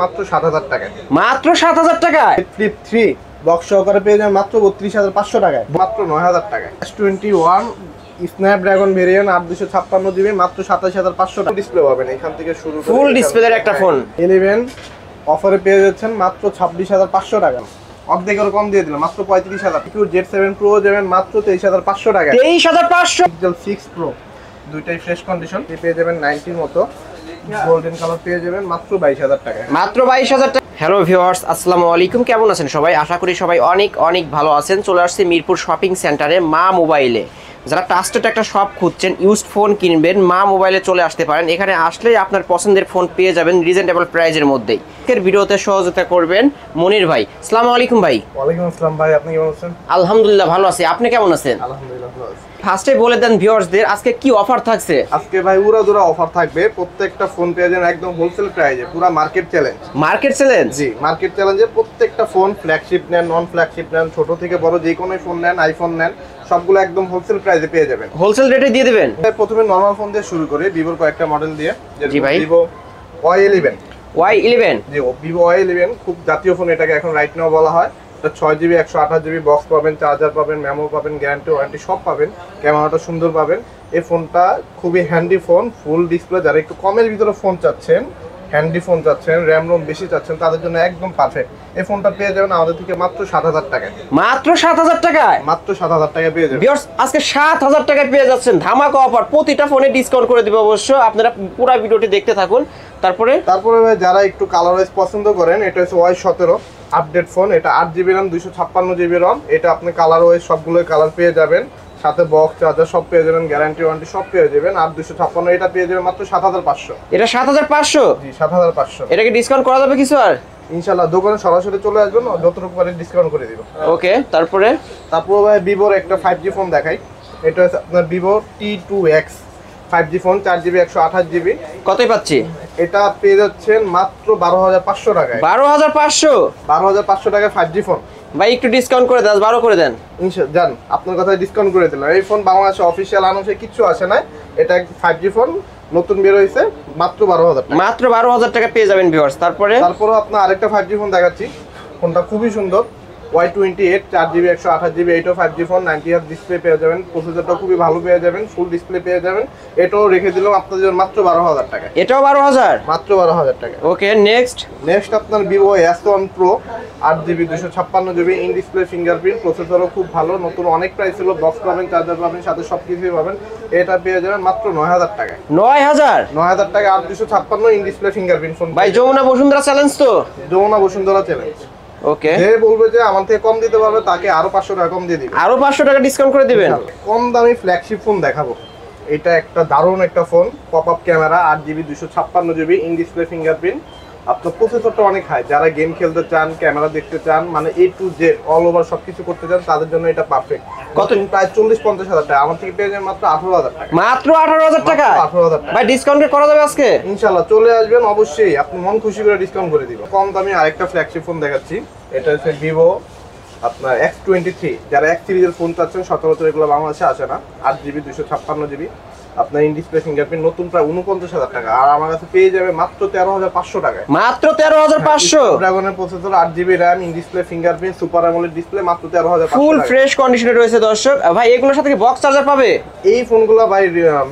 মাত্র 7,000 টাকায়। মাত্র 7,000 টাকায় ফ্লিপ 3 বক্স সহকারে পেয়ে যাবেন মাত্র 32,500 টাকায়, মাত্র 9,000 টাকায়। S21 স্ন্যাপড্রাগন ভেরিয়েন্ট 8 256 জিবি মাত্র 27,500 টাকা। ডিসপ্লে পাবেন এখান থেকে শুরু করে ফুল ডিসপ্লের একটা ফোন। 11 অফারে পেয়ে যাচ্ছেন মাত্র 26,500 টাকা, অর্ধেকের কম দিয়ে দিলাম মাত্র 35,000। Z7 Pro যাবেন মাত্র 23,500 টাকা। 23,500। Pixel 6 Pro দুইটাই ফ্রেশ কন্ডিশন পেয়ে যাবেন 90 মতো, গোল্ডেন কালার পেয়ে যাবেন মাত্র 22,000 টাকা। মাত্র 22,000 টাকা। হ্যালো ভিউয়ার্স, আসসালামু আলাইকুম। কেমন আছেন সবাই? আশা করি সবাই অনেক অনেক ভালো আছেন। চলে আসছে মিরপুর শপিং সেন্টারে মা মোবাইলে। যারা ট্রাস্টেড একটা শপ খুঁজছেন, ইউজড ফোন কিনবেন, মা মোবাইলে চলে আসতে পারেন। এখানে আসলেই আপনার পছন্দের ফোন পেয়ে যাবেন রিজনেবল প্রাইজের মধ্যেই। এর ভিডিওতে সহযোগিতা করবেন মনির ভাই। আসসালামু আলাইকুম ভাই। ওয়ালাইকুম আসসালাম ভাই, আপনি কেমন আছেন? আলহামদুলিল্লাহ ভালো আছি, আপনি কেমন আছেন? আলহামদুলিল্লাহ ভালো আছি। ফার্স্টে বলে দেন ভিউয়ার্সদের আজকে কি অফার থাকছে। আজকে ভাই উড়াধুরা অফার থাকবে, প্রত্যেকটা ফোন পেয়ে যাবেন একদম হোলসেল প্রাইজে, পুরো মার্কেট চ্যালেঞ্জ। Market challenge? জি, মার্কেট চ্যালেঞ্জে প্রত্যেকটা ফোন, ফ্ল্যাগশিপ নেন, নন ফ্ল্যাগশিপ নেন, ছোট থেকে বড় যে কোনো ফোন নেন, আইফোন নেন, সবগুলো একদম হোলসেল প্রাইজে পেয়ে যাবেন। হোলসেল রেটে দিয়ে দিবেন? প্রথমে নরমাল ফোন দিয়ে শুরু করে ভিভোর কয়েকটা মডেল দিয়ে। জি ভাই। Vivo Y11। Y11? জি, ভিভো Y11 খুব জাতীয় ফোন, এটাকে এখন রাইট নাও বলা হয়। এটা 6GB 128GB বক্স পাবেন, চার্জার পাবেন, মেমো পাবেন, গ্যারান্টি ওয়ারেন্টি সব পাবেন, ক্যামেরাটা সুন্দর পাবেন। এই ফোনটা খুবই হ্যান্ডি ফোন, ফুল ডিসপ্লে। যারা একটু কমের ভিতরে ফোন চাচ্ছেন, হ্যান্ডি ফোন চাচ্ছেন, র্যাম রোম বেশি চাচ্ছেন, তাদের জন্য একদম পারফেক্ট। এই ফোনটা পেয়ে যাবেন আমাদের থেকে মাত্র 7,000 টাকায়। মাত্র 7,000 টাকায়? মাত্র 7,000 টাকায় পেয়ে যাবেন। ভিউয়ার্স আজকে 7,000 টাকায় পেয়ে যাচ্ছেন ধামাকা অফার। প্রতিটা ফোনে ডিসকাউন্ট করে দিবে অবশ্য, আপনারা পুরো ভিডিওটি দেখতে থাকুন। তারপরে ভাই যারা একটু কালার ওয়াইজ পছন্দ করেন, এটা হচ্ছে Y17 আপডেট ফোন। এটা 8GB RAM 256GB ROM। এটা আপনি কালার ওয়াইজ সবগুলোই কালার পেয়ে যাবেন, সাথে বক্স চার্জার সব পেয়ে যাবেন, গ্যারান্টি ওয়ারেন্টি সব পেয়ে যাবেন। 8 256 এটা পেয়ে যাবেন মাত্র 7,500। এটা 7,500? জি, 7,500। এটা কি ডিসকাউন্ট করা যাবে কিছু আর? ইনশাআল্লাহ দোকানে সরাসরি চলে আসবেন, যতটুকু পারে ডিসকাউন্ট করে দিব। ওকে, তারপরে ভাই ভিভোর একটা 5G ফোন দেখাই। এটা হচ্ছে আপনার Vivo T2X 5G phone, 4GB 128GB। কতই পাচ্ছি? এটা পেয়ে যাচ্ছেন মাত্র 12,500 টাকায়। 12,500? 12,500 টাকায় 5G ফোন। ভাই একটু ডিসকাউন্ট করে দেন, 12 করে দেন। জান, আপনার কথায় ডিসকাউন্ট করে দিলাম। এই ফোন বাংলাদেশে অফিসিয়াল আনাউন্সে কিচ্ছু আসে না, এটা 5G ফোন, নতুন বের হয়েছে, মাত্র 12,000 টাকা। মাত্র 12,000 টাকা পেয়ে যাবেন ভিউয়ার্স। তারপরেও আপনার আরেকটা 5G ফোন দেখাচ্ছি। ফোনটা খুবই সুন্দর, Y28 4GB 128GB। এটাও 5G ফোন, 90Hz ডিসপ্লে পেয়ে যাবেন, প্রসেসরটা খুবই ভালো পেয়ে যাবেন, ফুল ডিসপ্লে পেয়ে যাবেন। এটাও রেখে দিলাম আপনাদের জন্য মাত্র 12,000 টাকা। এটাও 12,000? মাত্র 12,000 টাকা। ওকে, নেক্সট আপনার Vivo S1 Pro 8GB 256GB in display fingerprint, প্রসেসরও খুব ভালো, নতুন অনেক প্রাইস ছিল, বক্স পাবেন, চার্জার পাবেন, সাথে সবকিছুই পাবেন। এটা পেয়ে যাবেন মাত্র 9,000 টাকায়। 9,000? 9,000 টাকা 8 256 ইন ডিসপ্লে ফিঙ্গারপ্রিন্ট ফোন। ভাই যমুনা বসুন্ধরা চ্যালেঞ্জ তো? যমুনা বসুন্ধরা চ্যালেঞ্জ। ওকে, যে বলবে যে আমার থেকে কম দিতে পারবে তাকে আরো 500 টাকা কম দিয়ে দিবেন। আরো 500 টাকা ডিসকাউন্ট করে দিবেন। কম দামি ফ্ল্যাগশিপ ফোন দেখাবো। এটা একটা দারুণ একটা phone, pop up camera, 8GB 256GB in display fingerprint. আপনার প্রসেসরটা অনেক হাই, যারা গেম খেলতে চান, ক্যামেরা দেখতে চান, মানে A to Z all over সবকিছু করতে চান, তাদের জন্য এটা পারফেক্ট। কত? প্রায় 40-50 হাজার টাকা। আমার থেকে পেয়ে যাবেন মাত্র 18,000 টাকা। মাত্র 18,000 টাকা? 18,000 টাকা। ভাই ডিসকাউন্ট করা যাবে আজকে? ইনশাআল্লাহ চলে আসবেন, অবশ্যই আপনি মন খুশি করে ডিসকাউন্ট করে দিব। কম দামি আরেকটা ফ্ল্যাগশিপ ফোন দেখাচ্ছি। এটা হচ্ছে ভিভো আপনার X23। যারা X সিরিজের ফোন চাচ্ছেন, সচরাচর এগুলো বাংলাদেশে আসে না। 8GB 256GB আপনার ইন ডিসপ্লে ফিঙ্গারপ্রিন্ট, নতুন প্রায় 49,000 টাকা। আর আমার কাছে পেয়ে যাবে মাত্র 13,500 টাকায়। মাত্র 13,500? ড্রাগনের processor, 8GB RAM, in display fingerprint, super AMOLED display, মাত্র 13,500 ফুল ফ্রেশ কন্ডিশনে রয়েছে দর্শক। ভাই এগুলোর সাথে কি বক্স চার্জার পাবে? এই ফোনগুলো ভাই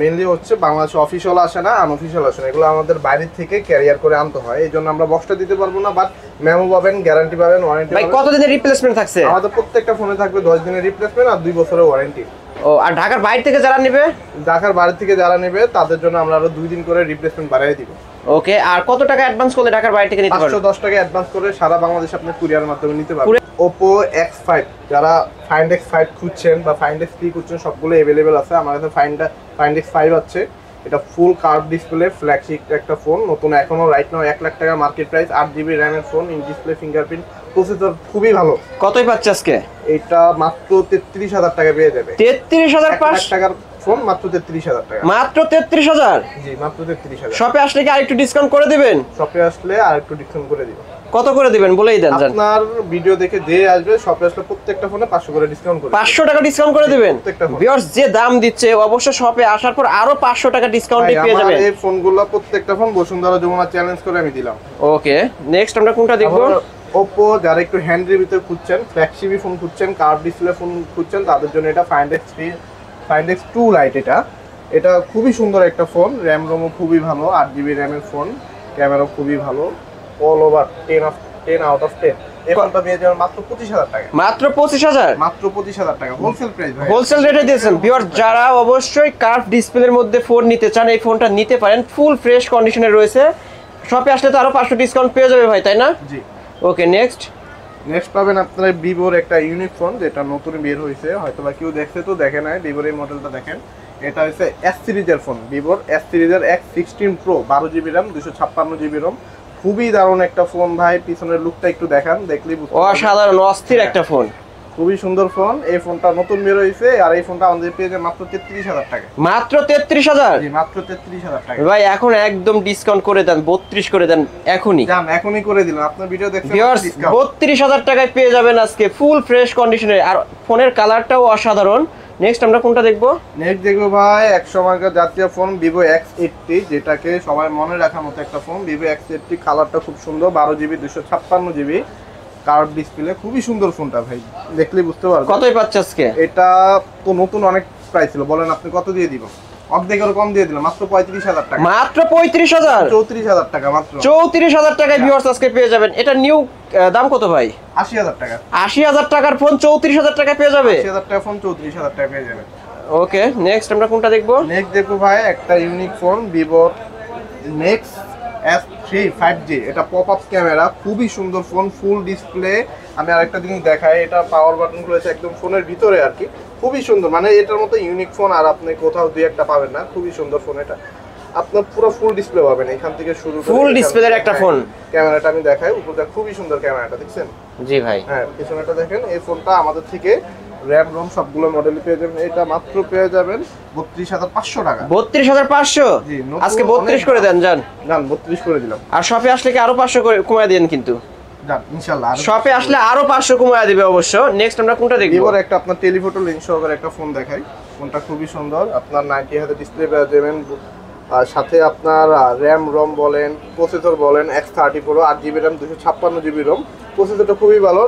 মেইনলি হচ্ছে বাংলাদেশে অফিসিয়াল আসে না, আনঅফিসিয়াল আসে না, এগুলো আমাদের বাইরে থেকে ক্যারিয়ার করে আনতে হয়। এই জন্য আমরা বক্সটা দিতে পারবো না, বাট মেমো পাবেন, গ্যারান্টি পাবেন, ওয়ারেন্টি ভাই পাবেন। কতদিনের রিপ্লেসমেন্ট থাকছে? আমাদের প্রত্যেকটা ফোনে থাকবে 10 দিনের রিপ্লেসমেন্ট আর 2 বছরের ওয়ারেন্টি। ও, আর ঢাকার বাইরে থেকে যারা নেবে? ঢাকার বাইরে থেকে যারা নেবে তাদের জন্য আমরা আরো 2 দিন করে রিপ্লেসমেন্ট বাড়িয়ে দিব। ওকে, আর কত টাকা অ্যাডভান্স করলে ঢাকার বাইরে থেকে নিতে পারবেন? 510 টাকা অ্যাডভান্স করে সারা বাংলাদেশ আপনি কুরিয়ারের মাধ্যমে নিতে পারবেন। Oppo X5, যারা Find X5 খুঁজছেন বা Find X3 খুঁজছেন, সবগুলো अवेलेबल আছে আমার কাছে। Find X5 আছে, এটা ফুল কার্ভ ডিসপ্লে ফ্ল্যাগশিপ একটা ফোন, নতুন এখনো রাইট নাও 1 লাখ টাকা মার্কেট প্রাইস। 8GB RAM এর phone, in display fingerprint, processor খুবই ভালো। কতই পাচ্ছে আজকে? এটা মাত্র 33,000 টাকা পেয়ে যাবে। 33,500 টাকার ফোন মাত্র 33,000 টাকা। মাত্র 33,000? জি মাত্র 33,000। শপে আসলে কি আরেকটু ডিসকাউন্ট করে দিবেন? শপে আসলে আরেকটু ডিসকাউন্ট করে দিব। কত করে দিবেন বলেই দেন জান। আপনার ভিডিও দেখে যে আসবে শপে আসলে প্রত্যেকটা ফোনে 500 করে ডিসকাউন্ট করে 500 টাকা ডিসকাউন্ট করে দিবেন। ভিউয়ার্স যে দাম দিচ্ছে অবশ্য শপে আসার পর আরো 500 টাকা ডিসকাউন্টে পেয়ে যাবেন। এই ফোনগুলো প্রত্যেকটা ফোন বসুন্ধরা যমুনা চ্যালেঞ্জ করে আমি দিলাম। ওকে, নেক্সট আমরা কোনটা দেখব? Oppo যারা একটু হ্যান্ডের ভিতরে খুঁজছেন, ফ্ল্যাগশিপ ফোন খুঁজছেন, কার্ভ ডিসপ্লে ফোন খুঁজছেন, তাদের জন্য এটা Find X2 Lite। এটা খুবই সুন্দর একটা ফোন, র্যাম রোমও খুবই ভালো, 8GB র্যামের ফোন, ক্যামেরা খুবই ভালো, অল ওভার 10 আউট অফ 10। এই ফোনটা পেয়ে যাবেন মাত্র 25,000 টাকা। মাত্র 25,000? মাত্র 25,000 টাকা হোলসেল প্রাইস ভাই। হোলসেল রেটে দিয়েছেন। ভিউয়ার্স যারা অবশ্যই কার্ভ ডিসপ্লের মধ্যে ফোন নিতে চান এই ফোনটা নিতে পারেন, ফুল ফ্রেশ কন্ডিশনে রয়েছে। শপে আসলে তো আরো 500 ডিসকাউন্ট পেয়ে যাবে ভাই, তাই না? জি। ওকে, নেক্সট পাবেন আপনারা ভিভোর একটা ইউনিক ফোন, যেটা নতুন বের হয়েছে, হয়তো বা কেউ দেখছে তো দেখে নাই। ভিভোর এই মডেলটা দেখেন, এটা হচ্ছে এস সিরিজের ফোন, ভিভোর এস সিরিজের X16 Pro, 12GB RAM, 256GB ROM। খুবই দারুণ একটা ফোন ভাই, পিছনের লুকটা একটু দেখান, দেখলেই বুঝতে পারবেন। অসাধারণ অস্থির একটা ফোন, খুবই সুন্দর ফোন। এই ফোনটা নতুন বের হয়েছে, আর এই ফোনটা আমাদের পেয়ে যায় মাত্র 33,000 টাকা। মাত্র 33,000? জি মাত্র 33,000 টাকা ভাই। এখন একদম ডিসকাউন্ট করে দেন, 32 করে দেন এখনই। জান এখনই করে দিলাম, আপনার ভিডিও দেখছেন ভিউয়ার্স 32,000 টাকায় পেয়ে যাবেন আজকে ফুল ফ্রেশ কন্ডিশনে, আর ফোনের কালারটাও অসাধারণ। নেক্সট আমরা কোনটা দেখবো? নেক্সট দেখবো ভাই এক সময়কার জাতীয় ফোন ভিভো X80, যেটাকে সবাই মনে রাখার মতো একটা ফোন। ভিভো X80 কালারটা খুব সুন্দর, 12GB 256GB কার্ভ ডিসপ্লে, খুবই সুন্দর ফোনটা ভাই, দেখলেই বুঝতে পারবেন। কতই পাচ্ছে আজকে? এটা তো নতুন অনেক প্রাইস ছিল, বলেন আপনি কত দিয়ে দিব? অর্ধেকের কম দিয়ে দিলাম, মাত্র 35,000 টাকা। মাত্র 35,000? 34,000 টাকা মাত্র। 34,000 টাকায় ভিউয়ার্স আজকে পেয়ে যাবেন। এটা নিউ দাম কত ভাই? 80,000 টাকা। 80,000 টাকার ফোন 34,000 টাকায় পেয়ে যাবে। 80,000 টাকা ফোন 34,000 টাকা পেয়ে যাবে। ওকে, নেক্সট আমরা কোনটা দেখবো? নেক্সট দেখবো ভাই একটা unique phone, Vivo next S3 5G। এটা পপ আপ ক্যামেরা, খুবই সুন্দর ফোন, ফুল ডিসপ্লে। আমি আরেকটা জিনিস দেখাই, এটা পাওয়ার বাটন রয়েছে একদম ফোনের ভিতরে আর কি, খুবই সুন্দর। মানে এটার মতো ইউনিক ফোন আর আপনি কোথাও দুই একটা পাবেন না, খুবই সুন্দর ফোন। এটা আপনার পুরো ফুল ডিসপ্লে পাবেন, এখান থেকে শুরু করে ফুল ডিসপ্লের একটা ফোন। ক্যামেরাটা আমি দেখাই, উপরটা খুবই সুন্দর ক্যামেরাটা, দেখছেন? জি ভাই। হ্যাঁ, পিছনেটা দেখেন। এই ফোনটা আমাদের থেকে র্যাম রোম সবগুলো মডেল পেয়ে যাবেন। এটা মাত্র পেয়ে যাবেন 32,500 টাকা। 32,500? জি, আজকে 32 করে দেন জান। 32 করে দিলাম। আর শপে আসলে কি আরো 500 করে কমায় দেন কিন্তু? ইনশাআল্লাহ শপে আসলে আরো 500 কমায় দিবে অবশ্য। নেক্সট আমরা কোনটা দেখব? ভিভোর একটা আপনার টেলিফটো লেন্স সহকারে একটা ফোন দেখাই। ফোনটা খুবই সুন্দর, আপনার 90 হাজার ডিসপ্লে পেয়ে যাবেন, আর সাথে আপনার র্যাম রম বলেন, প্রসেসর বলেন X30 Pro, 8GB RAM, 256GB ROM। প্রসেসরটা খুবই ভালো,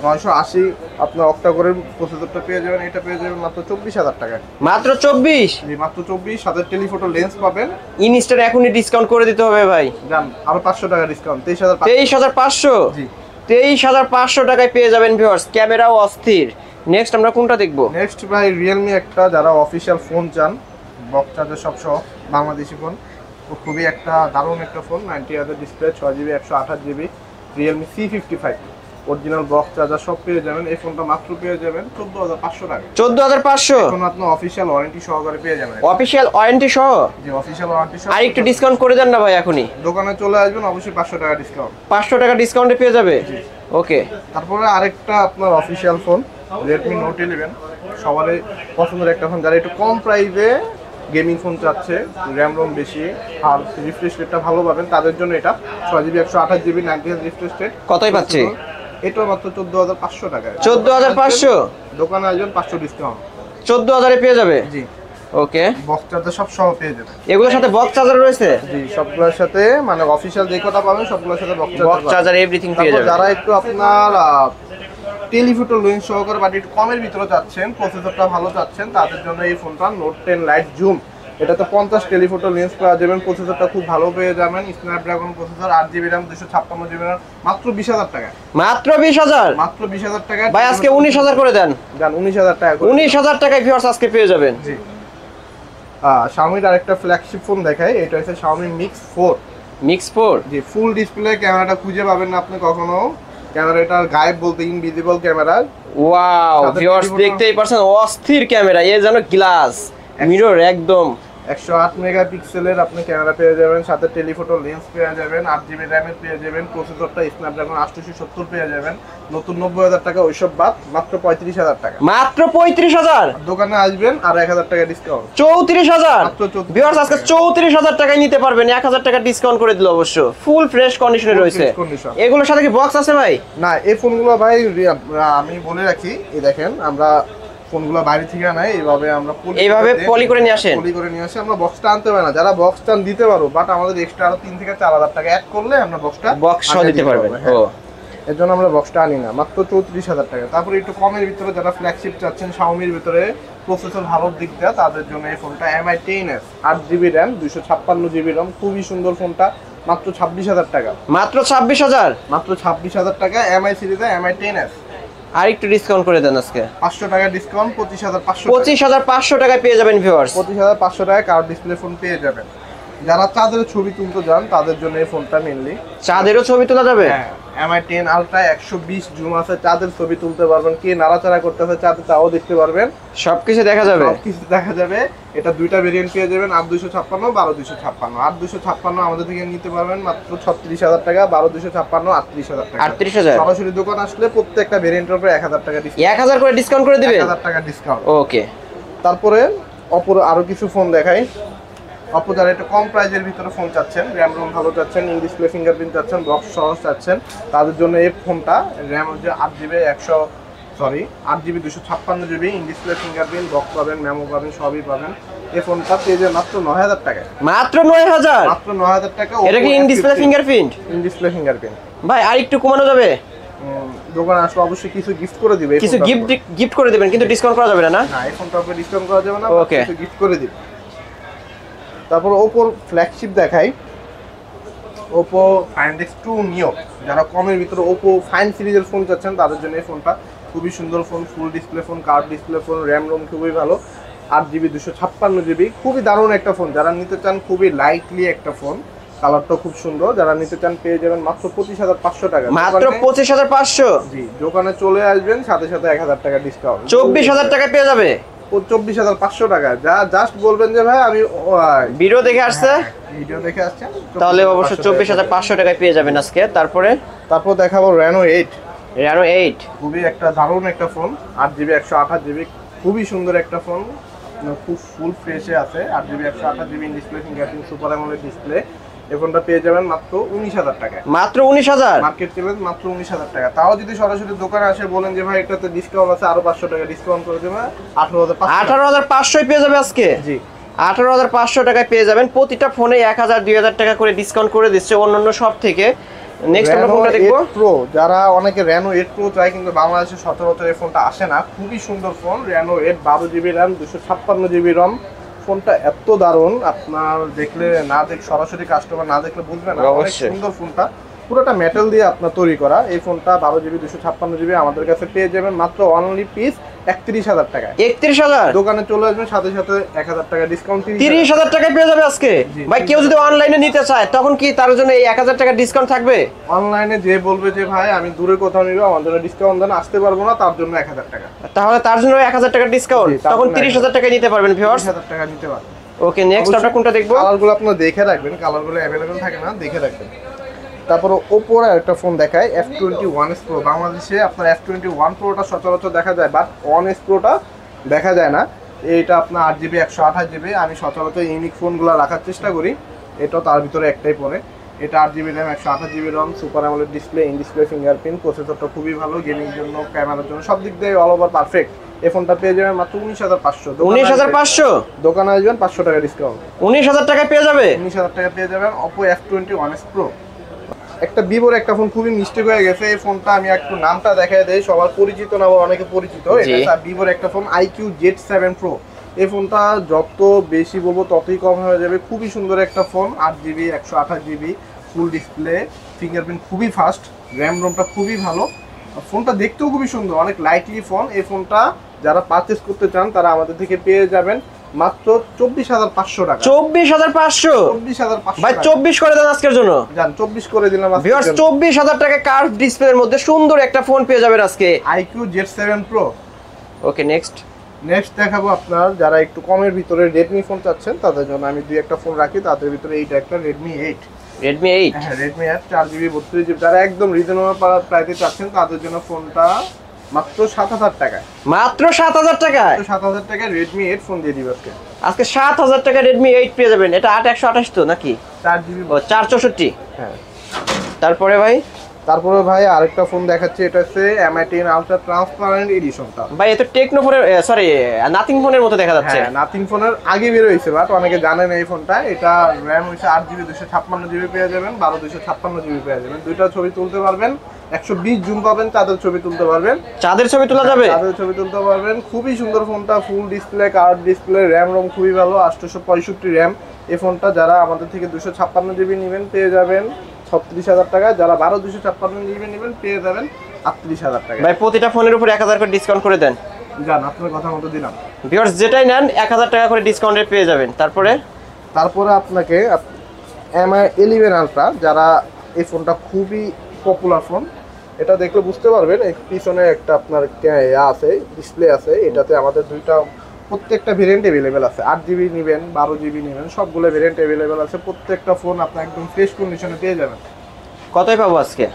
980 আপনার অক্টা করে প্রসেসরটা পেয়ে যাবেন। এটা পেয়ে যাবেন মাত্র 24,000 টাকা। মাত্র 24? জি মাত্র 24। সাথে টেলিফটো লেন্স পাবেন। ইনস্টার এখনই ডিসকাউন্ট করে দিতে হবে ভাই। জান আরো 500 টাকা ডিসকাউন্ট, 23,500? জি 23,500 টাকায় পেয়ে যাবেন ভিউয়ার্স, ক্যামেরাও অস্থির। নেক্সট আমরা কোনটা দেখব? নেক্সট ভাই রিয়েলমি একটা, যারা অফিশিয়াল ফোন চান, বক্স চার্জার সব সহ, বাংলাদেশি ফোন, তো খুবই একটা দারুণ একটা ফোন, 90 হাজার display, 6GB 128GB, Realme C55 original box charger সব পেয়ে যাবেন। এই ফোনটা মাত্র পেয়ে যাবেন 14,500 টাকা। 14,500? এখন আপনি অফিশিয়াল ওয়ারেন্টি সহকারে পেয়ে যাবেন। অফিশিয়াল ওয়ারেন্টি সহ? জি অফিশিয়াল ওয়ারেন্টি সহ। আর একটু ডিসকাউন্ট করে দেন না ভাই এখনই। দোকানে চলে আসবেন, অবশ্যই 500 টাকা ডিসকাউন্ট। 500 টাকা ডিসকাউন্টে পেয়ে যাবে। ওকে, তারপরে আরেকটা আপনার অফিশিয়াল ফোন, Redmi Note 11, সবারই পছন্দের একটা ফোন। যারা একটু কম প্রাইসে গেমিং ফোন চাচ্ছে, র্যাম রোম বেশি আর রিফ্রেশ রেটটা ভালো পাবেন, তাদের জন্য এটা 6GB 128GB 90Hz refresh rate. কতই পাচ্ছি? এটা মাত্র 14,500 টাকা। 14,500? দোকানে আসবেন 500 ডিসকাউন্ট। 14,000 এ পেয়ে যাবে। জি ওকে, বক্স চার্জার সব সহ পেয়ে যাবেন। এগুলোর সাথে বক্স চার্জার রয়েছে? জি সবগুলোর সাথে, মানে অফিশিয়াল যে কটা পাবেন সবগুলোর সাথে বক্স চার্জার এভরিথিং পেয়ে যাবেন। যারা একটু আপনার টেলিফটো লেন্স সহকারে বাট একটু কমের ভিতরে চাচ্ছেন, প্রসেসরটা ভালো চাচ্ছেন, তাদের জন্য এই ফোনটা Note 10 Lite Zoom। এটাতে 50 টেলিফটো লেন্স পাওয়া যাবেন, প্রসেসরটা খুব ভালো পেয়ে যাবেন, Snapdragon processor, 8GB RAM, 256GB RAM, মাত্র 20,000 টাকা। মাত্র 20,000? মাত্র 20,000 টাকা ভাই আজকে 19,000 করে দেন। জান 19,000 টাকা। 19,000 টাকায় ভিউয়ার্স আজকে পেয়ে যাবেন। জি Xiaomi এর আরেকটা ফ্ল্যাগশিপ ফোন দেখাই, এটা হচ্ছে Xiaomi Mix 4। Mix 4? জি ফুল ডিসপ্লে, ক্যামেরাটা খুঁজে পাবেন না আপনি কখনো, ক্যামেরাটার গায়েব বলতে ইনভিজিবল ক্যামেরা। ওয়াও ভিউয়ার্স দেখতেই পারছেন, অস্থির ক্যামেরা, এ যেন গ্লাস মিরর একদম 108 মেগাপিক্সেলের আপনি ক্যামেরা পেয়ে যাবেন, সাথে টেলিফোটো লেন্স পেয়ে যাবেন, 8 জিবি র্যামের পেয়ে যাবেন, প্রসেসরটা স্ন্যাপড্রাগন 870 পেয়ে যাবেন। নতুন 90,000 টাকা, ওইসব বাদ মাত্র 35,000 টাকা। মাত্র 35,000 দোকানে আসবেন আর 1,000 টাকা ডিসকাউন্ট। 34,000 মাত্র 34,000 ভিউয়ার্স, আজকে 34,000 টাকায় নিতে পারবেন, 1,000 টাকা ডিসকাউন্ট করে দিল অবশ্য। ফুল ফ্রেশ কন্ডিশনে রয়েছে। এগুলোর সাথে কি বক্স আছে ভাই? না, এই ফোনগুলো ভাই আমি বলে রাখি, এই দেখেন আমরা ফোনগুলো বাইরে থেকে আনাই, এইভাবে আমরা এইভাবে পলি করে নিয়ে আসেন। পলি করে নিয়ে আসি, আমরা বক্সটা আনতে পারি না। যারা বক্সটা দিতে পারো, বাট আমাদের এক্সট্রা আরো 3 থেকে 4,000 টাকা অ্যাড করলে আমরা বক্স সহ দিতে পারবেন। ও, এর জন্য আমরা বক্সটা আনি না, মাত্র 34,000 টাকা। তারপরে একটু কমের ভিতরে যারা ফ্ল্যাগশিপ চাচ্ছেন, Xiaomi-র ভিতরে প্রসেসর ভালো দিক দেয়, তাদের জন্য এই ফোনটা MI 10s 8 GB RAM 256 GB ROM, খুবই সুন্দর ফোনটা, মাত্র 26,000 টাকা। মাত্র 26,000, মাত্র 26,000 টাকা MI সিরিজে MI 10s। আর একটু ডিসকাউন্ট করে দেন আজকে, 500 টাকা ডিসকাউন্ট, 25,500 25,500 টাকায় পেয়ে যাবেন ভিউয়ার্স। 25,500 টাকা কার্ড ডিসপ্লে ফোন পেয়ে যাবেন। যারা চাঁদের ছবি তুলতে যান তাদের জন্য এই ফোনটা মেইনলি। চাঁদেরও ছবি তোলা যাবে? হ্যাঁ, MI 10 আলট্রা 120 জুম আছে, চাঁদের ছবি তুলতে পারবেন, কে নাড়াচাড়া করতেছে চাঁদে তাও দেখতে পারবেন, সবকিছু দেখা যাবে। সবকিছু দেখা যাবে। এটা দুইটা ভেরিয়েন্ট পেয়ে যাবেন, 8 256, 12 256। 8 256 আমাদের থেকে নিতে পারবেন মাত্র 36,000 টাকা, 12 256 38,000 টাকা। 38,000। সরাসরি দোকান আসলে প্রত্যেকটা ভেরিয়েন্টের উপরে 1,000 টাকা ডিসকাউন্ট, 1,000 করে ডিসকাউন্ট করে দিবেন। 1,000 টাকা ডিসকাউন্ট। ওকে, তারপরে অপর আরো কিছু ফোন দেখাই। অপো যারা একটু কম প্রাইজের ভিতরে ফোন চাচ্ছেন, র্যাম রোম ভালো চাচ্ছেন, ইন ডিসপ্লে ফিঙ্গারপ্রিন্ট চাচ্ছেন, বক্স সহ চাচ্ছেন, তাদের জন্য এই ফোনটা র্যাম হচ্ছে 8 GB 256 GB, in display fingerprint, box পাবেন, মেমো পাবেন, সবই পাবেন। এই ফোনটা পেয়ে যাবেন মাত্র 9,000 টাকায়। মাত্র 9,000? মাত্র 9,000 টাকা। এটা কি in display fingerprint? In display fingerprint ভাই আর একটু কমানো যাবে? দোকানে আসলে অবশ্যই কিছু গিফট করে দিবে, কিছু গিফট করে দিবেন, কিন্তু ডিসকাউন্ট করা যাবে না। না, এই ফোনটা আপনি ডিসকাউন্ট করা যাবে না, ওকে, কিছু গিফট করে দিবে। তারপর ওপোর ফ্ল্যাগশিপ দেখাই, ওপো Find X2 Neo। যারা কমের ভিতরে ওপো ফাইন সিরিজের ফোন চাচ্ছেন তাদের জন্য এই ফোনটা খুবই সুন্দর phone, full display phone, curve display phone, RAM ROM খুবই ভালো, 8 জিবি 256 জিবি, খুবই দারুণ একটা ফোন। যারা নিতে চান, খুবই লাইটলি একটা ফোন, কালারটা খুব সুন্দর, যারা নিতে চান পেয়ে যাবেন মাত্র 25,500 টাকা। মাত্র 25,500? জি, দোকানে চলে আসবেন, সাথে সাথে 1,000 টাকা ডিসকাউন্ট, 24,000 টাকা পেয়ে যাবে। 24,500 টাকা। যা জাস্ট বলবেন যে ভাই আমি ভিডিও দেখে আসছে, ভিডিও দেখে আসছেন, তাহলে অবশ্য 24,500 টাকায় পেয়ে যাবেন আজকে। তারপর দেখাবো Reno 8। Reno 8 খুবই একটা দারুণ একটা ফোন, 8 জিবি 128 জিবি, খুবই সুন্দর একটা ফোন, খুব ফুল ফ্রেশে আছে। 8 GB 128 GB display, fingerprint, super AMOLED display. এই ফোনটা পেয়ে যাবেন মাত্র 19,000 টাকায়। মাত্র 19,000? মার্কেট চ্যালেঞ্জ মাত্র 19,000 টাকা। তাও যদি সরাসরি দোকানে আসে বলেন যে ভাই এটাতে ডিসকাউন্ট আছে, আরো 500 টাকা ডিসকাউন্ট করে দেবে, 18,500 পেয়ে যাবে আজকে। জি, 18,500 টাকায় পেয়ে যাবেন। প্রতিটা ফোনে 1,000 2,000 টাকা করে ডিসকাউন্ট করে দিচ্ছে অন্যান্য সব থেকে। নেক্সট আমরা ফোনটা দেখবো প্রো। যারা অনেকে Reno 8 Pro চায়, কিন্তু বাংলাদেশে সচরাচর এই ফোনটা আসে না, খুবই সুন্দর phone, Reno 8 12 GB RAM 256 GB ROM. ফোনটা এত দারুণ, আপনার দেখলে না, সরাসরি কাস্টমার না দেখলে বুঝবে না, অনেক সুন্দর ফোনটা, পুরোটা মেটাল দিয়ে আপনার তৈরি করা। এই ফোনটা 12 জিবি 256 জিবি আমাদের কাছে পেয়ে যাবেন মাত্র অনলি পিস 31,000 টাকায়। 31,000? দোকানে চলে আসবেন, সাথে সাথে 1,000 টাকা ডিসকাউন্ট, 30,000 টাকায় পেয়ে যাবে আজকে। ভাই কেউ যদি অনলাইনে নিতে চায় তখন কি তার জন্য এই 1,000 টাকা ডিসকাউন্ট থাকবে? অনলাইনে যে বলবে যে ভাই আমি দূরে কোথাও নিব, আমার জন্য ডিসকাউন্ট দেন, আসতে পারবো না, তার জন্য 1,000 টাকা, তাহলে তার জন্য 1,000 টাকা ডিসকাউন্ট, তখন 30,000 টাকায় নিতে পারবেন ভিউয়ার্স। 30,000 টাকা নিতে পারবেন। ওকে, নেক্সট আমরা কোনটা দেখবো? কালারগুলো আপনারা দেখে রাখবেন, কালারগুলো अवेलेबल থাকে না, দেখে রাখবেন। তারপর ওপোর একটা ফোন দেখায়, F21s Pro। বাংলাদেশে আপনার F21 Proটা সচরাচর দেখা যায়, বাট 1s Proটা দেখা যায় না। এইটা আপনার 8 জিবি 128 জিবি, আমি সচরাচর ইউনিক ফোনগুলো রাখার চেষ্টা করি, এটা তার ভিতরে একটাই পড়ে। এটা 8 GB RAM 128 GB ROM, super AMOLED display, in display fingerprint, প্রসেসরটা খুবই ভালো, গেমিং জন্য, ক্যামেরার জন্য, সব দিক দিয়ে অল ওভার পারফেক্ট। এই ফোনটা পেয়ে যাবেন মাত্র 19,500। 19,500? দোকানে আসবেন 500 টাকা ডিসকাউন্ট, 19,000 টাকায় পেয়ে যাবে। 19,000 টাকা পেয়ে যাবেন Oppo F21s Pro। একটা ভিভোর একটা ফোন খুবই মিস্টেক হয়ে গেছে, এই ফোনটা আমি একটু নামটা দেখাই দেই, সবার পরিচিত না, অনেকে পরিচিত। এটা ভিভোর একটা ফোন IQ Z7 Pro। এই ফোনটা যত বেশি বলবো ততই কম হয়ে যাবে, খুবই সুন্দর একটা phone, 8 GB 128 GB, full display, fingerprint খুবই ফাস্ট, র্যাম রোমটা খুবই ভালো, ফোনটা দেখতেও খুবই সুন্দর, অনেক লাইটলি ফোন। এই ফোনটা যারা পারচেস করতে চান তারা আমাদের থেকে পেয়ে যাবেন মাত্র 24,500 টাকা। 24,500? 24,500 ভাই 24 করে দেন আজকের জন্য। জান 24 করে দিলাম আজকে। ভিউয়ার্স 24,000 টাকা কার্ভ ডিসপ্লের মধ্যে সুন্দর একটা ফোন পেয়ে যাবেন আজকে, IQ Z7 Pro। ওকে, নেক্সট নেক্সট দেখাবো আপনার যারা একটু কমের ভিতরে রেডমি ফোন চাচ্ছেন তাদের জন্য আমি দুই একটা ফোন রাখি, তাদের ভিতরে এইটা একটা রেডমি 8। রেডমি 8, হ্যাঁ রেডমি 8 4GB 32GB, যারা একদম রিজনেবল প্রাইসে চাচ্ছেন তাদের জন্য ফোনটা মাত্র 7000 টাকায়। মাত্র 7000 টাকায়, 7000 টাকায় রেডমি 8 ফোন দিয়ে দিব আজকে। আজকে 7000 টাকা রেডমি 8 পেয়ে যাবেন। এটা 8128 তো নাকি? 4GB। ও 464। হ্যাঁ তারপরে ভাই, তারপরে ভাই আরেকটা ফোন দেখাচ্ছি, এটা হচ্ছে MI 10 আলট্রা ট্রান্সপারেন্ট এডিশনটা। ভাই এটা টেকনো ফোনের, সরি নাথিং ফোনের মতো দেখা যাচ্ছে। হ্যাঁ নাথিং ফোনের আগে বের হয়েছে, বাট অনেকে জানেন এই ফোনটা। এটা র্যাম হচ্ছে 8GB 256GB পেয়ে যাবেন, 12 256GB পেয়ে যাবেন। দুইটা ছবি তুলতে পারবেন, 120 জুম পাবেন, চাঁদের ছবি তুলতে পারবেন। চাঁদের ছবি তোলা যাবে? চাঁদের ছবি তুলতে পারবেন। খুবই সুন্দর ফোনটা, full display, curve display, RAM ROM খুবই ভালো, 865 র্যাম। এই ফোনটা যারা আমাদের থেকে 256GB নেবেন পেয়ে যাবেন 36,000 টাকা, যারা 12 256GB নেবেন পেয়ে যাবেন 38,000 টাকা। ভাই প্রতিটা ফোনের উপর 1000 করে ডিসকাউন্ট করে দেন। জান আপনার কথা মতো দিলাম। ভিউয়ার্স যেটাই নেন 1000 টাকা করে ডিসকাউন্টে পেয়ে যাবেন। তারপরে আপনাকে MI 11 আলট্রা, যারা এই ফোনটা খুবই পপুলার ফোন, এটা দেখলে বুঝতে পারবেন এই পিছনে একটা আপনার আছে, ডিসপ্লে আছে। এটাতে আমাদের প্রত্যেকটা ভেরিয়েন্ট অ্যাভেলেবেল আছে। 8GB নেবেন, 12GB নেবেন, সবগুলো ভেরিয়েন্ট অ্যাভেলেবেল আছে। প্রত্যেকটা ফোন আপনি একদম ফ্রেশ কন্ডিশনে পেয়ে যাবেন। কতই পাবো আজকে?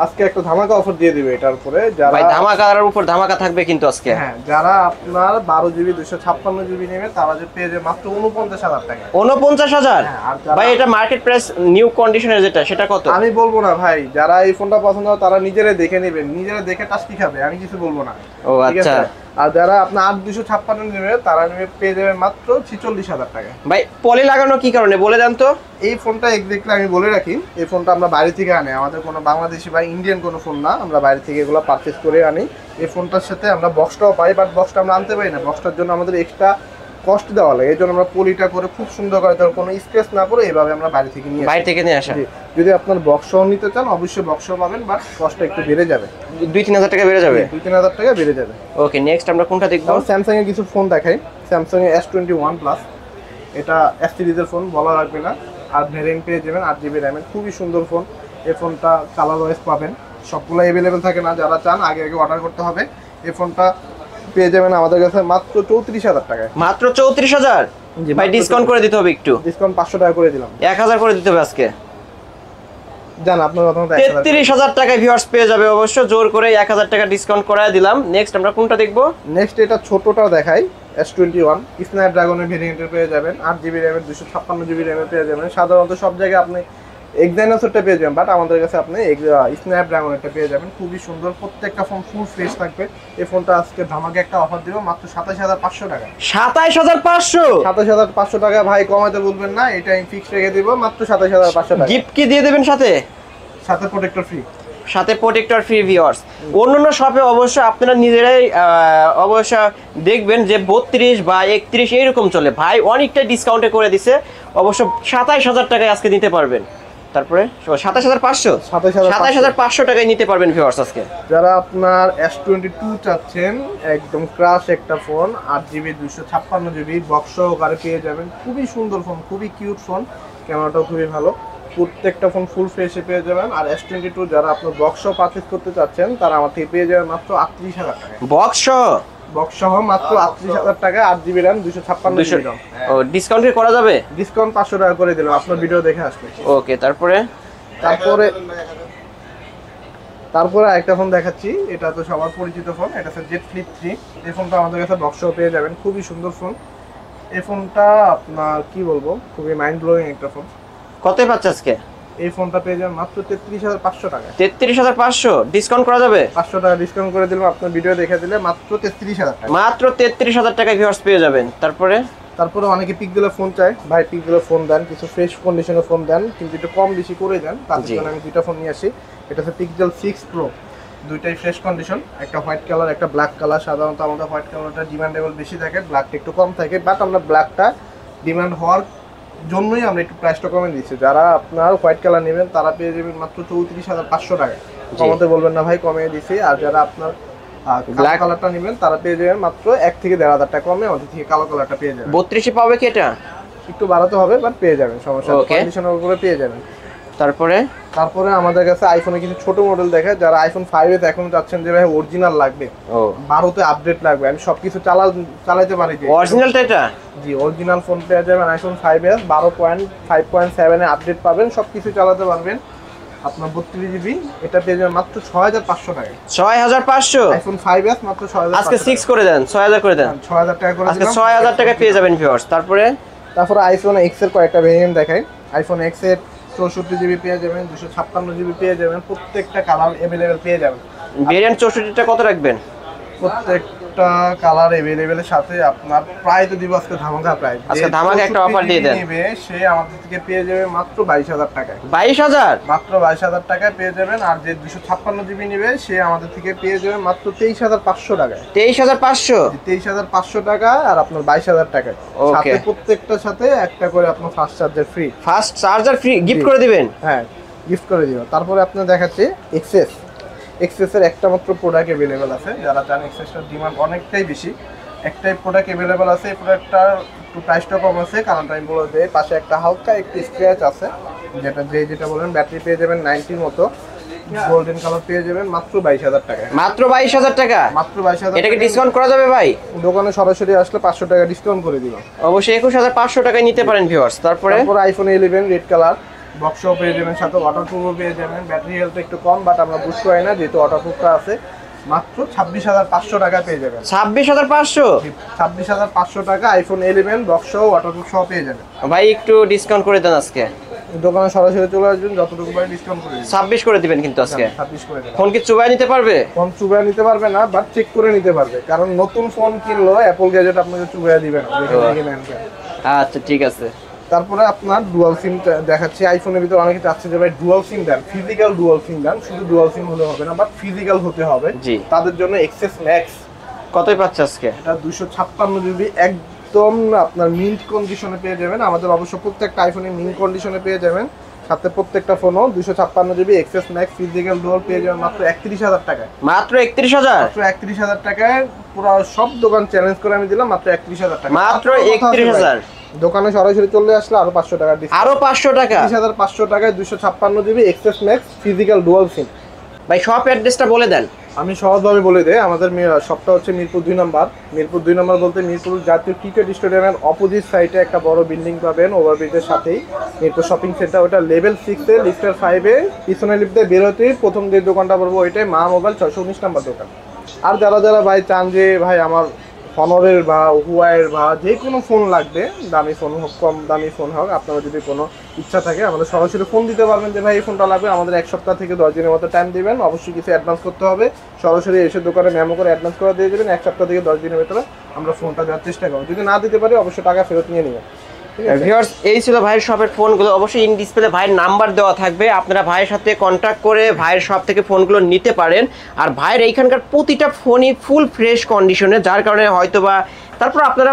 আজকে একটা ধামাকা অফার দিয়ে দিবে এটার উপরে। যারা ভাই ধামাকার উপর ধামাকা থাকবে কিন্তু আজকে। হ্যাঁ যারা আপনার 12GB 256GB নেবে তারা যে পেয়ে যাবে মাত্র 49,000 টাকা। 49,000? ভাই এটা মার্কেট প্রাইস নিউ কন্ডিশনের যেটা, সেটা কত? আমি বলবো না ভাই, যারা এই ফোনটা পছন্দ হয় তারা নিজেরাই দেখে নেবেন, নিজেরা দেখে টাস্কি খাবে, আমি কিছু বলবো না। ও আচ্ছা। আর যারা আপনার 8 256 নেবে তারা নেবে পেয়ে যাবে মাত্র 46,000 টাকা। ভাই পলি লাগানো কি কারণে বলে দেন তো? এই ফোনটা এক্স্যাক্টলি আমি বলে রাখি, এই ফোনটা আমরা বাইরে থেকে আনি, আমাদের কোনো বাংলাদেশি বা ইন্ডিয়ান কোনো ফোন না, আমরা বাইরে থেকে এগুলো পারচেজ করে আনি। এই ফোনটার সাথে আমরা বক্সটাও পাই, বাট বক্সটা আমরা আনতে পারি না, বক্সটার জন্য আমাদের এক্সট্রা কষ্ট দেওয়া লাগে। এই জন্য আমরা পলিটা করে খুব সুন্দর করে, তার কোনো স্ক্র্যাচ না করে এইভাবে আমরা বাইরে থেকে নিয়ে আসা। যদি আপনার বক্সও নিতে চান অবশ্যই বক্সও পাবেন, বাট কষ্ট একটু বেড়ে যাবে, 2-3 হাজার টাকা বেড়ে যাবে। 2-3 হাজার টাকা বেড়ে যাবে। ওকে নেক্সট আমরা কোনটা দেখবো? স্যামসাং এর কিছু ফোন দেখাই। স্যামসাং এর S21 প্লাস, এটা S সিরিজের ফোন, বলা লাগবে না। আর ভ্যারিয়েন্ট পেয়ে যাবেন 8GB র্যামের, খুবই সুন্দর ফোন। এই ফোনটা কালার ওয়াইজ পাবেন, সবগুলো অ্যাভেলেবেল থাকে না, যারা চান আগে অর্ডার করতে হবে। এই ফোনটা পেয়ে যাবেন আমাদের কাছে মাত্র 34,000 টাকায়। মাত্র 34,000? ভাই ডিসকাউন্ট করে দিতে হবে একটু। ডিসকাউন্ট 500 টাকা করে দিলাম। 1000 করে দিতে হবে আজকে। জান আপনার কথা মতো 33,000 টাকায় ভিউয়ার্স পেয়ে যাবে, অবশ্য জোর করে 1000 টাকা ডিসকাউন্ট করায় দিলাম। নেক্সট আমরা কোনটা দেখবো? নেক্সট এটা ছোটটাও দেখাই, S21 স্ন্যাপড্রাগনের ভেরিয়েন্টের পেয়ে যাবেন, 8GB র্যামের, 256GB র্যামের পেয়ে যাবেন। সাধারণত সব জায়গায় আপনি এক্সাইনোসরটা পেয়ে যাবেন, বাট আমাদের কাছে আপনি স্ন্যাপড্রাগনেরটা পেয়ে যাবেন। খুবই সুন্দর, প্রত্যেকটা ফোন ফুল ফ্রেশ থাকবে। এই ফোনটা আজকে ধামাকে একটা অফার দিব মাত্র 27,500 টাকা। 27,500? 27,500 টাকা ভাই, কমাতে বলবেন না, এটা আমি ফিক্স রেখে দিব মাত্র 27,500 টাকা। গিফট কি দিয়ে দেবেন সাথে? সাথে প্রোটেক্টর ফ্রি। সাথে প্রোটেক্টর ফ্রি ভিউয়ার্স। অন্যান্য শপে অবশ্য আপনারা নিজেরাই অবশ্য দেখবেন যে 32 বা 31 এইরকম চলে, ভাই অনেকটা ডিসকাউন্টে করে দিছে, অবশ্য 27,000 টাকায় আজকে নিতে পারবেন। তারপরে 27,500? 27,500 টাকায় নিতে পারবেন ভিউয়ার্স আজকে। যারা আপনার S22 চাচ্ছেন, একদম ক্রাশ একটা ফোন, 8GB 256GB বক্স সহকারে পেয়ে যাবেন। খুবই সুন্দর ফোন, খুবই কিউট ফোন, ক্যামেরাটাও খুবই ভালো, প্রত্যেকটা ফোন ফুল ফ্রেশে পেয়ে যাবেন। আর S22 যারা আপনার বক্স সহ পারচেজ করতে চাচ্ছেন তারা আমার থেকে পেয়ে যাবেন মাত্র 38,000 টাকা। বক্স সহ মাত্র 38,000 টাকা, 8GB র্যাম, 256GB র্যাম। ও ডিসকাউন্ট করা যাবে? ডিসকাউন্ট 500 টাকা করে দিলাম, আপনার ভিডিও দেখে আসলে। ওকে তারপরে একটা ফোন দেখাচ্ছি, এটা তো সবার পরিচিত ফোন, এটা হচ্ছে Z Flip 3। এই ফোনটা আমাদের কাছে বক্স সহ পেয়ে যাবেন, খুবই সুন্দর ফোন। এই ফোনটা আপনার কি বলবো, খুবই মাইন্ড ব্লোয়িং একটা ফোন। কতই পাচ্ছে আজকে? এই ফোনটা পেয়ে যাবেন মাত্র 33,500 টাকা। 33,500? ডিসকাউন্ট করা যাবে? 500 টাকা ডিসকাউন্ট করে দিলাম, আপনার ভিডিও দেখে দিলে মাত্র 33,000 টাকা। মাত্র 33,000 টাকায় ভিউয়ার্স পেয়ে যাবেন। তারপরে অনেকে পিকগুলো ফোন চায়, ভাই পিকগুলো ফোন দেন, কিছু ফ্রেশ কন্ডিশনে ফোন দেন, কিন্তু একটু কম বেশি করে দেন, তার জন্য আমি দুইটা ফোন নিয়ে আসি। এটা হচ্ছে পিক্সেল 6 Pro, দুইটাই ফ্রেশ কন্ডিশন, একটা হোয়াইট কালার, একটা ব্ল্যাক কালার। সাধারণত আমাদের হোয়াইট কালারটা ডিমান্ডেবল বেশি থাকে, ব্ল্যাকটা একটু কম থাকে, বাট আমরা ব্ল্যাকটা ডিমান্ড হওয়ার জন্যই আমরা একটু প্রাইসটা কমে দিচ্ছি। যারা আপনার হোয়াইট কালার নেবেন তারা পেয়ে যাবেন মাত্র 34,500 টাকা। কমাতে বলবেন না ভাই, কমিয়ে দিচ্ছি। আর যারা আপনার ব্ল্যাক কালারটা নেবেন তারা পেয়ে যাবেন মাত্র 1 থেকে 1,500 টাকা কমে, আমাদের থেকে কালো কালারটা পেয়ে যাবেন। 32 পাবে কি? এটা একটু বাড়াতে হবে, বাট পেয়ে যাবেন, সমস্যা নেই, কন্ডিশনের উপরে পেয়ে যাবেন। তারপরে আমাদের কাছে আইফোনে কিছু ছোট মডেল দেখে, যারা আইফোন 5 এখন যাচ্ছেন যে ভাই অরিজিনাল লাগবে, ও 12তে আপডেট লাগবে, আমি সবকিছু চালাতে পারি যে অরিজিনালটা এটা। জি অরিজিনাল ফোন পেয়ে যাবেন আইফোন 5s 12.5.7 এ আপডেট পাবেন, সবকিছু চালাতে পারবেন। আপনার 32 জিবি এটা পেয়ে যাবেন মাত্র 6500 টাকায়। 6500 আইফোন 5s মাত্র 6500। আজকে 6 করে দেন, 6000 করে দেন। 6000 টাকা করে আজকে দিলাম। 6000 টাকায় পেয়ে যাবেন ভিউয়ার্স। তারপরে আইফোন X এর কয়েকটা ভেরিয়েন্ট দেখাই। আইফোন X এর 64 জিবি পেয়ে যাবেন, 256 জিবি পেয়ে যাবেন, প্রত্যেকটা কালার अवेलेबल পেয়ে যাবেন। ভেরিয়েন্ট 64টা কত রাখবেন? প্রত্যেকটা কালার अवेलेबल সাথে আপনার প্রায় তো দিব আজকে ধামাকা প্রাইস। আজকে ধামাকা একটা অফার দিয়ে দেন। সে আমাদের থেকে পেয়ে যাবে মাত্র 22000 টাকায়। 22000 মাত্র 22000 টাকায় পেয়ে যাবেন। আর যে 256 জিবি নেবে সে আমাদের থেকে পেয়ে যাবে মাত্র 23500 টাকায়। 23500 23500 টাকা আর আপনার 22000 টাকায়। সাথে প্রত্যেকটার সাথে একটা করে আপনার fast charger free. Fast charger free gift করে দিবেন? হ্যাঁ গিফট করে দিব। তারপরে আপনার দেখাচ্ছি এক্সেস এর একটা মাত্র প্রোডাক্ট अवेलेबल আছে। যারা চান এক্সেসটার ডিমান্ড অনেকটাই বেশি, একটাই প্রোডাক্ট अवेलेबल আছে। এই প্রোডাক্টটার একটু প্রাইসটা কম আছে, কারণটা আমি বলে দেই। পাশে একটা হালকা একটু স্ক্র্যাচ আছে, যেটা বলেন ব্যাটারি পেয়ে যাবেন 90 মতো, গোল্ডেন কালার পেয়ে যাবেন মাত্র 22000 টাকায়। মাত্র 22000 টাকা? মাত্র 22000। এটা কি ডিসকাউন্ট করা যাবে ভাই? দোকানে সরাসরি আসলে 500 টাকা ডিসকাউন্ট করে দিব। অবশ্যই 21500 টাকায় নিতে পারেন ভিউয়ার্স। তারপরে আইফোন 11 রেড কালার বক্সও পেয়ে যাবেন, সাথে ওয়াটারপ্রুফও পেয়ে যাবেন। ব্যাটারি হেলথ একটু কম, বাট আমরা বুস্ট করি না যেহেতু ওয়াটারপ্রুফটা আছে। মাত্র 26500 টাকা পেয়ে যাবেন। 26500? 26500 টাকা আইফোন 11 বক্সও ওয়াটারপ্রুফ সহ পেয়ে যাবেন। ভাই একটু ডিসকাউন্ট করে দেন আজকে। দোকানে সরাসরি চলে আসবেন, যতটুকু পারে ডিসকাউন্ট করে দিবেন। 26 করে দিবেন কিন্তু আজকে। 26 করে দেন। ফোন কি চুবাই নিতে পারবে? ফোন চুবাই নিতে পারবে না, বাট চেক করে নিতে পারবে, কারণ নতুন ফোন কিনলো অ্যাপল গ্যাজেট আপনাকে চুবাই দিবে না। আচ্ছা ঠিক আছে। তারপরে আপনার ডুয়াল সিম দেখাচ্ছি। আইফোনের ভিতরে অনেকে চাচ্ছে যে ভাই ডুয়াল সিম দেন, ফিজিক্যাল ডুয়াল সিম দেন। শুধু ডুয়াল সিম হলে হবে না, বাট ফিজিক্যাল হতে হবে। জি, তাদের জন্য এক্সেস ম্যাক্স কতই পাচ্ছে আজকে? এটা 256 জিবি একদম আপনার মিন্ট কন্ডিশনে পেয়ে যাবেন। আমাদের অবশ্য প্রত্যেকটা আইফোনে মিন্ট কন্ডিশনে পেয়ে যাবেন। সাথে প্রত্যেকটা ফোনও 256 GB XS Max physical dual পেয়ে যাবেন মাত্র 31000 টাকায়। মাত্র 31000? মাত্র 31000 টাকায়। পুরো সব দোকান চ্যালেঞ্জ করে আমি দিলাম মাত্র 31000 টাকা। মাত্র 31000। দোকানে সরাসরি চলে আসলে আরো 500 টাকা ডিসকাউন্ট। আরো 500 টাকা? 30500 টাকায় 256 GB XS Max physical dual SIM. ভাই শপ অ্যাড্রেসটা বলে দেন। আমি সহজভাবে বলে দেই, আমাদের শপটা হচ্ছে মিরপুর 2 নম্বর। মিরপুর 2 নম্বর বলতে মিরপুর জাতীয় ক্রিকেট স্টেডিয়ামের অপোজিট সাইডে একটা বড় বিল্ডিং পাবেন, ওভারব্রিজের সাথেই মিরপুর শপিং সেন্টার। ওটা লেভেল 6 এ লিফটার 5 এ পিছনে লিফটে বেরোতেই প্রথম যে দোকানটা পড়বো ওইটাই মা মোবাইল 619 নম্বর দোকান। আর যারা ভাই চান যে ভাই আমার হনরের বা হুয়াইয়ের বা যে কোনো ফোন লাগবে, দামি ফোন হোক কম দামি ফোন হোক, আপনারা যদি কোনো ইচ্ছা থাকে আমাদের সরাসরি ফোন দিতে পারবেন যে ভাই এই ফোনটা লাগবে। আমাদের 1 সপ্তাহ থেকে 10 দিনের মতো টাইম দিবেন। অবশ্যই কিছু অ্যাডভান্স করতে হবে। সরাসরি এসে দোকানে মেমো করে অ্যাডভান্স করে দিয়ে দেবেন। 1 সপ্তাহ থেকে 10 দিনের ভিতরে আমরা ফোনটা দেওয়ার চেষ্টা করব। যদি না দিতে পারি অবশ্যই টাকা ফেরত নিয়ে নেবেন। ভিউয়ার্স এই ছিল ভাইয়ের শপের ফোনগুলো। অবশ্যই ইন ডিসপ্লে ভাইয়ের নাম্বার দেওয়া থাকবে, আপনারা ভাইয়ের সাথে কন্ট্যাক্ট করে ভাইয়ের শপ থেকে ফোনগুলো নিতে পারেন। আর ভাইয়ের এইখানকার প্রতিটা ফোনই ফুল ফ্রেশ কন্ডিশনে, যার কারণে হয়তোবা তারপর আপনারা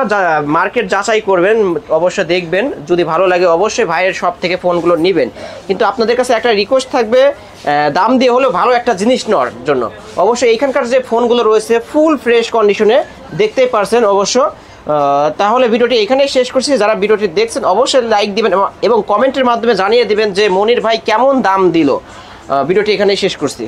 মার্কেট যাচাই করবেন, অবশ্যই দেখবেন, যদি ভালো লাগে অবশ্যই ভাইয়ের শপ থেকে ফোনগুলো নেবেন। কিন্তু আপনাদের কাছে একটা রিকোয়েস্ট থাকবে, দাম দিয়ে হলেও ভালো একটা জিনিস নেওয়ার জন্য। অবশ্যই এইখানকার যে ফোনগুলো রয়েছে ফুল ফ্রেশ কন্ডিশনে, দেখতেই পারছেন অবশ্য। তাহলে ভিডিওটি এখানেই শেষ করছি। যারা ভিডিওটি দেখছেন অবশ্যই লাইক দিবেন এবং কমেন্টের মাধ্যমে জানিয়ে দিবেন যে মনির ভাই কেমন দাম দিল। ভিডিওটি এখানেই শেষ করছি।